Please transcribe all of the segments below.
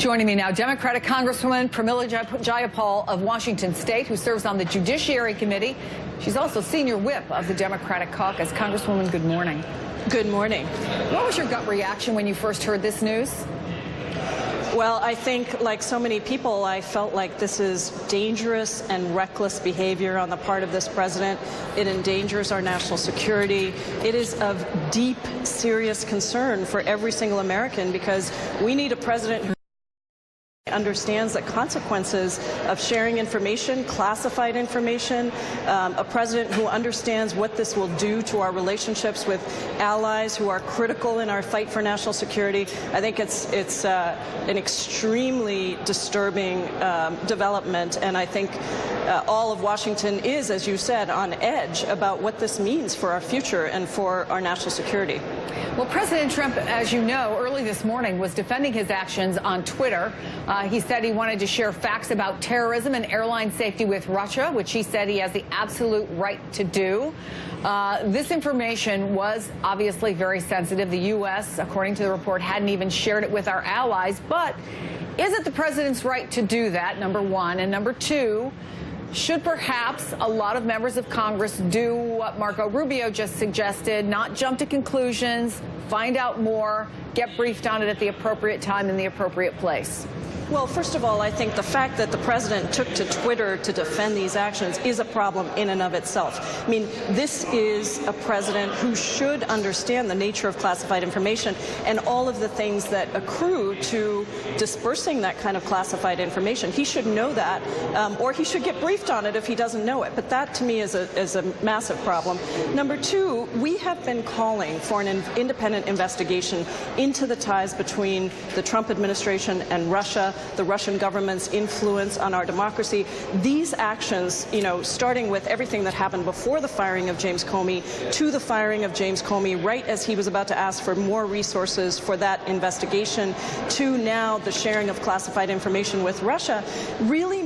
Joining me now, Democratic Congresswoman Pramila Jayapal of Washington State, who serves on the Judiciary Committee. She's also senior whip of the Democratic caucus. Congresswoman, good morning. Good morning. What was your gut reaction when you first heard this news? Well, I think, like so many people, I felt like this is dangerous and reckless behavior on the part of this president. It endangers our national security. It is of deep, serious concern for every single American, because we need a president who understands the consequences of sharing information, classified information, a president who understands what this will do to our relationships with allies who are critical in our fight for national security. I think it's an extremely disturbing development, and I think all of Washington is, as you said, on edge about what this means for our future and for our national security. Well, President Trump, as you know, early this morning was defending his actions on Twitter. He said he wanted to share facts about terrorism and airline safety with Russia, which he said he has the absolute right to do. This information was obviously very sensitive. The U.S., according to the report, hadn't even shared it with our allies. But is it the president's right to do that, number one? And number two, should perhaps a lot of members of Congress do what Marco Rubio just suggested, not jump to conclusions, find out more, get briefed on it at the appropriate time in the appropriate place? Well, first of all, I think the fact that the president took to Twitter to defend these actions is a problem in and of itself. I mean, this is a president who should understand the nature of classified information and all of the things that accrue to dispersing that kind of classified information. He should know that, or he should get briefed on it if he doesn't know it. But that, to me, is a massive problem. Number two, we have been calling for an independent investigation into the ties between the Trump administration and Russia, the Russian government's influence on our democracy. These actions, starting with everything that happened before the firing of James Comey to the firing of James Comey right as he was about to ask for more resources for that investigation, to now the sharing of classified information with Russia, really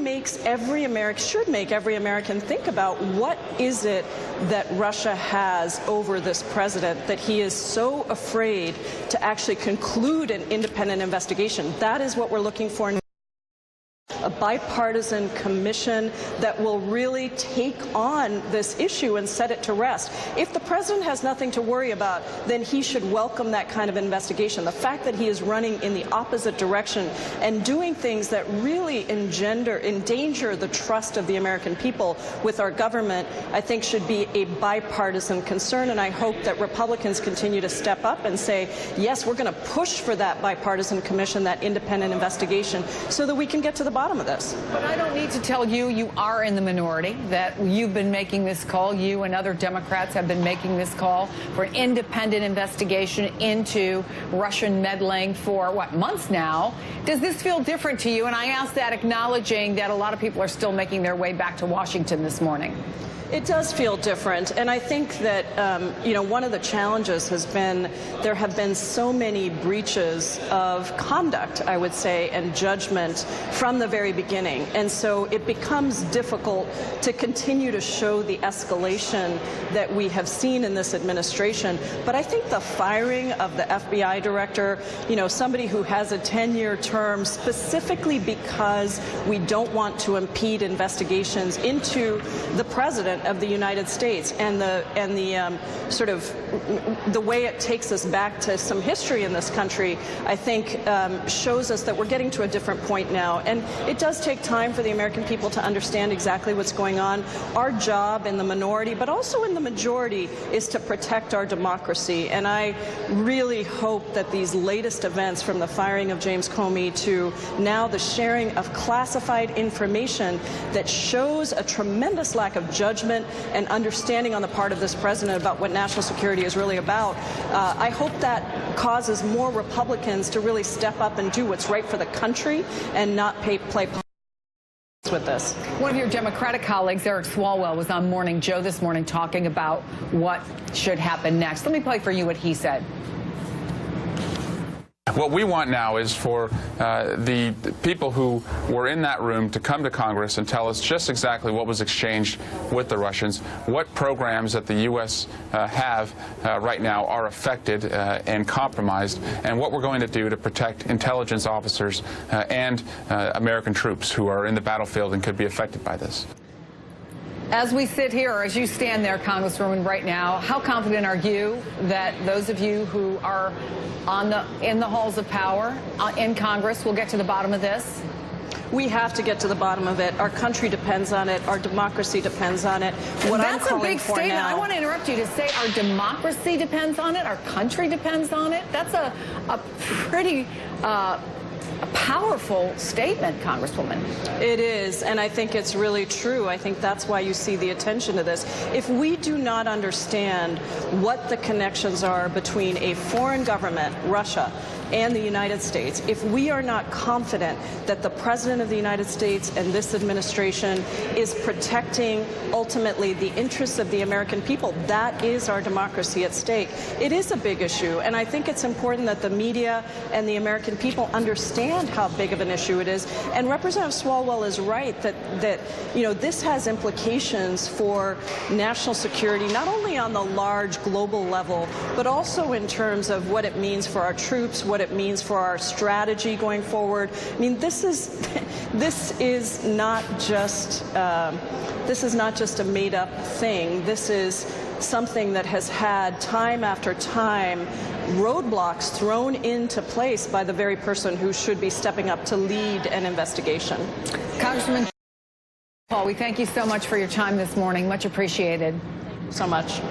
should make every American think about what is it that Russia has over this president that he is so afraid to actually conclude an independent investigation. That is what we're looking for. A bipartisan commission that will really take on this issue and set it to rest. If the president has nothing to worry about, then he should welcome that kind of investigation. The fact that he is running in the opposite direction and doing things that really endanger the trust of the American people with our government, I think should be a bipartisan concern. And I hope that Republicans continue to step up and say, yes, we're going to push for that bipartisan commission, that independent investigation, so that we can get to the bottom of this. But I don't need to tell you, you are in the minority, that you've been making this call. You and other Democrats have been making this call for an independent investigation into Russian meddling for, what, months now. Does this feel different to you? And I ask that acknowledging that a lot of people are still making their way back to Washington this morning. It does feel different, and I think that one of the challenges has been there have been so many breaches of conduct, I would say, and judgment from the very beginning, and so it becomes difficult to continue to show the escalation that we have seen in this administration. But I think the firing of the FBI director, somebody who has a 10-year term, specifically because we don't want to impede investigations into the president of the United States, and the sort of the way it takes us back to some history in this country, I think shows us that we're getting to a different point now. And it does take time for the American people to understand exactly what's going on. Our job in the minority, but also in the majority, is to protect our democracy. And I really hope that these latest events, from the firing of James Comey to now the sharing of classified information that shows a tremendous lack of judgment and understanding on the part of this president about what national security is really about, I hope that causes more Republicans to really step up and do what's right for the country and not play politics with this. One of your Democratic colleagues, Eric Swalwell, was on Morning Joe this morning talking about what should happen next. Let me play for you what he said. What we want now is for the people who were in that room to come to Congress and tell us just exactly what was exchanged with the Russians, what programs that the U.S. have right now are affected and compromised, and what we're going to do to protect intelligence officers and American troops who are in the battlefield and could be affected by this. As we sit here, or as you stand there, Congresswoman, right now, how confident are you that those of you who are in the halls of power in Congress will get to the bottom of this? We have to get to the bottom of it. Our country depends on it. Our democracy depends on it. That's a big statement. I want to interrupt you to say our democracy depends on it, our country depends on it. That's a pretty powerful statement, Congresswoman. It is, and I think it's really true. I think that's why you see the attention to this. If we do not understand what the connections are between a foreign government, Russia, and the United States, if we are not confident that the President of the United States and this administration is protecting ultimately the interests of the American people, that is our democracy at stake. It is a big issue, and I think it's important that the media and the American people understand how big of an issue it is. And Representative Swalwell is right that this has implications for national security, not only on the large global level, but also in terms of what it means for our troops, what it means for our strategy going forward. I mean, this is not just a made-up thing. This is something that has had time after time roadblocks thrown into place by the very person who should be stepping up to lead an investigation. Congressman Paul, we thank you so much for your time this morning. Much appreciated. So much.